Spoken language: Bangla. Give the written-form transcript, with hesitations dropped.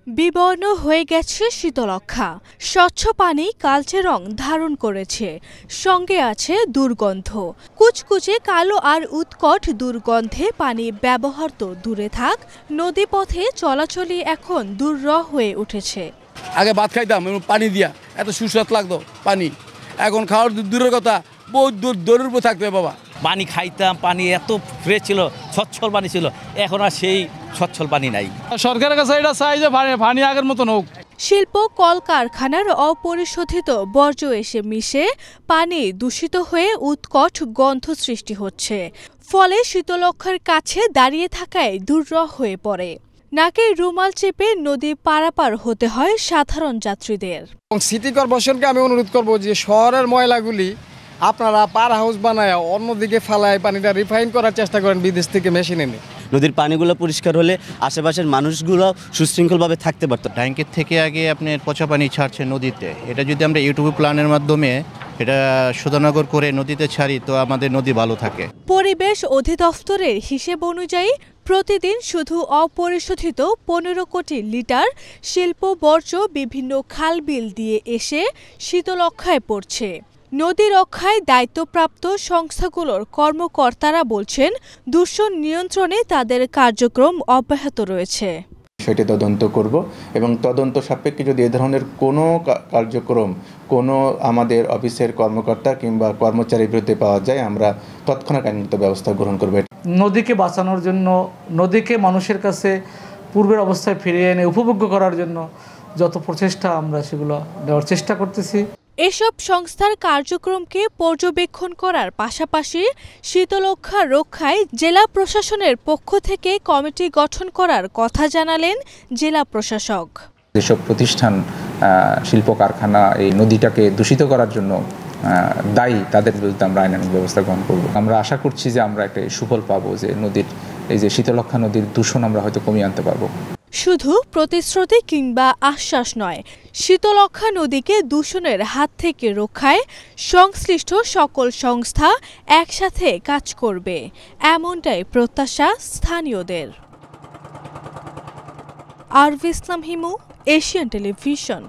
বিবর্ণ হয়ে গেছে শীতলক্ষ্যা, স্বচ্ছ পানি কালচে রং ধারণ করেছে, সঙ্গে আছে দুর্গন্ধ। কুচকুচে কালো আর উৎকট দুর্গন্ধে পানি ব্যবহার তো দূরে থাক, নদীপথে চলাচলই এখন দুর্বিষহ হয়ে উঠেছে। আগে ভাত খাইতাম পানি দিয়া, এত সুস্বাদ লাগতো পানি, এখন খাওয়ার দূরের কথা, বহুত দূরের উপর থাকতে বাবা। পানি খাইতাম, পানি এত ফ্রেশ ছিল, স্বচ্ছল পানি ছিল, এখন আর সেই স্বচ্ছল পানি নাই। সরকারের কাছে এটা চাই যে পানি আগের মতন হোক। শিল্প কলকারখানার অপরিশোধিত বর্জ্য এসে মিশে পানি দূষিত হয়ে উৎকট গন্ধ সৃষ্টি হচ্ছে, ফলে শীতলক্ষ্যার কাছে দাঁড়িয়ে থাকায় দুর্বিষহ হয়ে পড়ে। নাকে রুমাল চেপে নদী পারাপার হতে হয় সাধারণ যাত্রীদের। সিটি কর্পোরেশনকে আমি অনুরোধ করব যে শহরের ময়লাগুলি আপনারা পার হাউস বানায় অন্যদিকে ফালায় পানিটা রিফাইন করার চেষ্টা করেন বিদেশ থেকে মেশিন এনে। নদীর পানিগুলো পরিষ্কার হলে আশেপাশের মানুষগুলো সুশৃঙ্খলভাবে থাকতে পারত। ট্যাঙ্কের থেকে আগে আপনার পচা পানি ছাড়ছে নদীতে, এটা যদি আমরা ইউটিউব প্ল্যানের মাধ্যমে এটা শোধনাগর করে নদীতে ছাড়ি তো আমাদের নদী ভালো থাকে। পরিবেশ অধিদপ্তরের হিসেব অনুযায়ী প্রতিদিন শুধু অপরিশোধিত 15 কোটি লিটার শিল্প বর্জ্য বিভিন্ন খাল বিল দিয়ে এসে শীতলক্ষ্যায় পড়ছে। নদী রক্ষায় দায়িত্বপ্রাপ্ত সংস্থাগুলোর কর্মকর্তারা বলছেন, দূষণ নিয়ন্ত্রণে তাদের কার্যক্রম অব্যাহত রয়েছে। সেটি তদন্ত করব এবং তদন্ত সাপেক্ষে যদি এ ধরনের কোনো কার্যক্রম কোনো আমাদের অফিসের কর্মকর্তা কিংবা কর্মচারীর বিরুদ্ধে পাওয়া যায়, আমরা তৎক্ষণাৎ আইনগত ব্যবস্থা গ্রহণ করব। নদীকে বাঁচানোর জন্য, নদীকে মানুষের কাছে পূর্বের অবস্থায় ফিরিয়ে এনে উপভোগ্য করার জন্য যত প্রচেষ্টা আমরা সেগুলো নেওয়ার চেষ্টা করতেছি। এসব সংস্থার কার্যক্রমকে পর্যবেক্ষণ করার পাশাপাশি শীতলক্ষ্যা রক্ষায় জেলা প্রশাসনের পক্ষ থেকে কমিটি গঠন করার কথা জানালেন জেলা প্রশাসক। যেসব প্রতিষ্ঠান শিল্প কারখানা এই নদীটাকে দূষিত করার জন্য দায়ী, তাদের বিরুদ্ধে আমরা আইনানুগ ব্যবস্থা গ্রহণ করব। আমরা আশা করছি যে আমরা একটা সুফল পাবো, যে নদীর এই যে শীতলক্ষ্যা নদীর দূষণ আমরা হয়তো কমিয়ে আনতে পারবো। শুধু প্রতিশ্রুতি কিংবা আশ্বাস নয়, শীতলক্ষ্যা নদীকে দূষণের হাত থেকে রক্ষায় সংশ্লিষ্ট সকল সংস্থা একসাথে কাজ করবে, এমনটাই প্রত্যাশা স্থানীয়দের। আরভি ইসলাম হিমু, এশিয়ান টেলিভিশন।